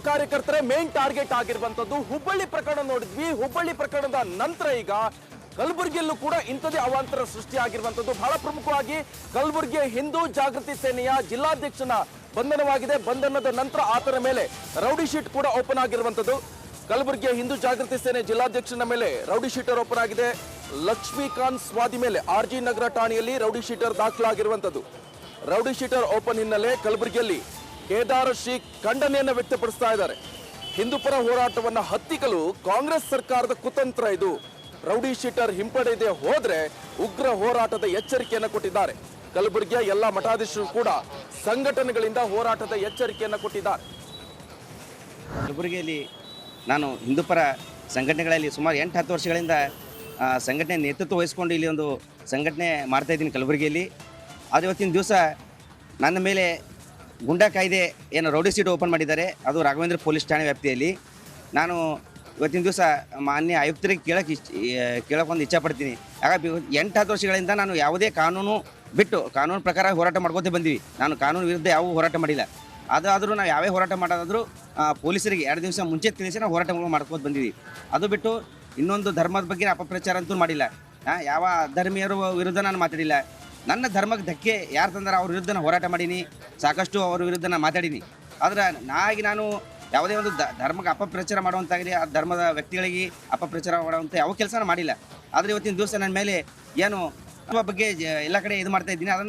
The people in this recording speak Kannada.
ಕಾರ್ಯಕರ್ತರೇ ಮೇನ್ ಟಾರ್ಗೆಟ್ ಆಗಿರುವಂತದ್ದು. ಹುಬ್ಬಳ್ಳಿ ಪ್ರಕರಣ ನೋಡಿದ್ವಿ. ಹುಬ್ಬಳ್ಳಿ ಪ್ರಕರಣದ ನಂತರ ಈಗ ಕಲಬುರಗಿಯಲ್ಲೂ ಕೂಡ ಇಂಥದೇ ಅವಾಂತರ ಸೃಷ್ಟಿ ಆಗಿರುವಂತದ್ದು. ಬಹಳ ಪ್ರಮುಖವಾಗಿ ಕಲಬುರಗಿಯ ಹಿಂದೂ ಜಾಗೃತಿ ಸೇನೆಯ ಜಿಲ್ಲಾಧ್ಯಕ್ಷನ ಬಂಧನವಾಗಿದೆ. ಬಂಧನದ ನಂತರ ಆತನ ಮೇಲೆ ರೌಡಿ ಶೀಟ್ ಕೂಡ ಓಪನ್ ಆಗಿರುವಂತದ್ದು. ಕಲಬುರಗಿಯ ಹಿಂದೂ ಜಾಗೃತಿ ಸೇನೆ ಜಿಲ್ಲಾಧ್ಯಕ್ಷನ ಮೇಲೆ ರೌಡಿ ಶೀಟರ್ ಓಪನ್ ಆಗಿದೆ. ಲಕ್ಷ್ಮೀಕಾಂತ್ ಸ್ವಾದಿ ಮೇಲೆ RG ನಗರ ಠಾಣೆಯಲ್ಲಿ ರೌಡಿ ಶೀಟರ್ ದಾಖಲಾಗಿರುವಂತದ್ದು. ರೌಡಿ ಶೀಟರ್ ಓಪನ್ ಹಿನ್ನೆಲೆ ಕಲಬುರಗಿಯಲ್ಲಿ ಕೇದಾರ ಶ್ರೀ ಖಂಡನೆಯನ್ನು ವ್ಯಕ್ತಪಡಿಸ್ತಾ ಇದ್ದಾರೆ. ಹಿಂದೂಪರ ಹೋರಾಟವನ್ನು ಹತ್ತಿಕ್ಕಲು ಕಾಂಗ್ರೆಸ್ ಸರ್ಕಾರದ ಕುತಂತ್ರ ಇದು. ರೌಡಿ ಶೀಟರ್ ಹಿಂಪಡೆಯದೆ ಹೋದ್ರೆ ಉಗ್ರ ಹೋರಾಟದ ಎಚ್ಚರಿಕೆಯನ್ನು ಕೊಟ್ಟಿದ್ದಾರೆ. ಕಲಬುರಗಿಯ ಎಲ್ಲ ಮಠಾಧೀಶರು ಕೂಡ ಸಂಘಟನೆಗಳಿಂದ ಹೋರಾಟದ ಎಚ್ಚರಿಕೆಯನ್ನು ಕೊಟ್ಟಿದ್ದಾರೆ. ಕಲಬುರಗಿಯಲ್ಲಿ ನಾನು ಹಿಂದೂಪರ ಸಂಘಟನೆಗಳಲ್ಲಿ ಸುಮಾರು 8-10 ವರ್ಷಗಳಿಂದ ಸಂಘಟನೆ ನೇತೃತ್ವ ವಹಿಸಿಕೊಂಡು ಇಲ್ಲಿ ಒಂದು ಸಂಘಟನೆ ಮಾಡ್ತಾ ಇದ್ದೀನಿ ಕಲಬುರಗಿಯಲ್ಲಿ. ಆದರೆ ಇವತ್ತಿನ ದಿವಸ ನನ್ನ ಮೇಲೆ ಗುಂಡಾ ಕಾಯ್ದೆ ಏನು ರೌಡಿ ಸೀಟ್ ಓಪನ್ ಮಾಡಿದ್ದಾರೆ, ಅದು ರಾಘವೇಂದ್ರ ಪೊಲೀಸ್ ಠಾಣೆ ವ್ಯಾಪ್ತಿಯಲ್ಲಿ. ನಾನು ಇವತ್ತಿನ ದಿವಸ ಮಾನ್ಯ ಆಯುಕ್ತರಿಗೆ ಕೇಳೋಕ್ಕೊಂದು ಇಚ್ಛಪಡ್ತೀನಿ. ಹಾಗಾಗಿ 8-10 ವರ್ಷಗಳಿಂದ ನಾನು ಯಾವುದೇ ಕಾನೂನು ಬಿಟ್ಟು ಕಾನೂನು ಪ್ರಕಾರ ಹೋರಾಟ ಮಾಡ್ಕೋತೇ ಬಂದೀವಿ. ನಾನು ಕಾನೂನು ವಿರುದ್ಧ ಯಾವ ಹೋರಾಟ ಮಾಡಿಲ್ಲ. ಅದಾದರೂ ನಾವು ಯಾವೇ ಹೋರಾಟ ಮಾಡೋದಾದರೂ ಪೊಲೀಸರಿಗೆ 2 ದಿವಸ ಮುಂಚೆ ತಿಳಿಸಿ ನಾವು ಹೋರಾಟಗಳು ಮಾಡ್ಕೋತ ಬಂದೀವಿ. ಅದು ಬಿಟ್ಟು ಇನ್ನೊಂದು ಧರ್ಮದ ಬಗ್ಗೆ ಅಪಪ್ರಚಾರ ಅಂತೂ ಮಾಡಿಲ್ಲ. ಯಾವ ಧರ್ಮೀಯರ ವಿರುದ್ಧ ನಾನು ಮಾತಾಡಿಲ್ಲ. ನನ್ನ ಧರ್ಮಕ್ಕೆ ಧಕ್ಕೆ ಯಾರು ತಂದ್ರೆ ಅವ್ರ ವಿರುದ್ಧ ನಾನು ಹೋರಾಟ ಮಾಡೀನಿ. ಸಾಕಷ್ಟು ಅವ್ರ ವಿರುದ್ಧ ನಾನು ಮಾತಾಡೀನಿ. ಆದರೆ ನಾನು ಯಾವುದೇ ಒಂದು ಧರ್ಮಕ್ಕೆ ಅಪಪ್ರಚಾರ ಮಾಡುವಂತಾಗಲಿ, ಆ ಧರ್ಮದ ವ್ಯಕ್ತಿಗಳಿಗೆ ಅಪಪ್ರಚಾರ ಮಾಡುವಂಥ ಯಾವ ಕೆಲಸನ ಮಾಡಿಲ್ಲ. ಆದರೆ ಇವತ್ತಿನ ದಿವಸ ನನ್ನ ಮೇಲೆ ಏನು ಬಗ್ಗೆ ಎಲ್ಲ ಕಡೆ ಇದು ಮಾಡ್ತಾ ಇದ್ದೀನಿ. ಅದನ್ನು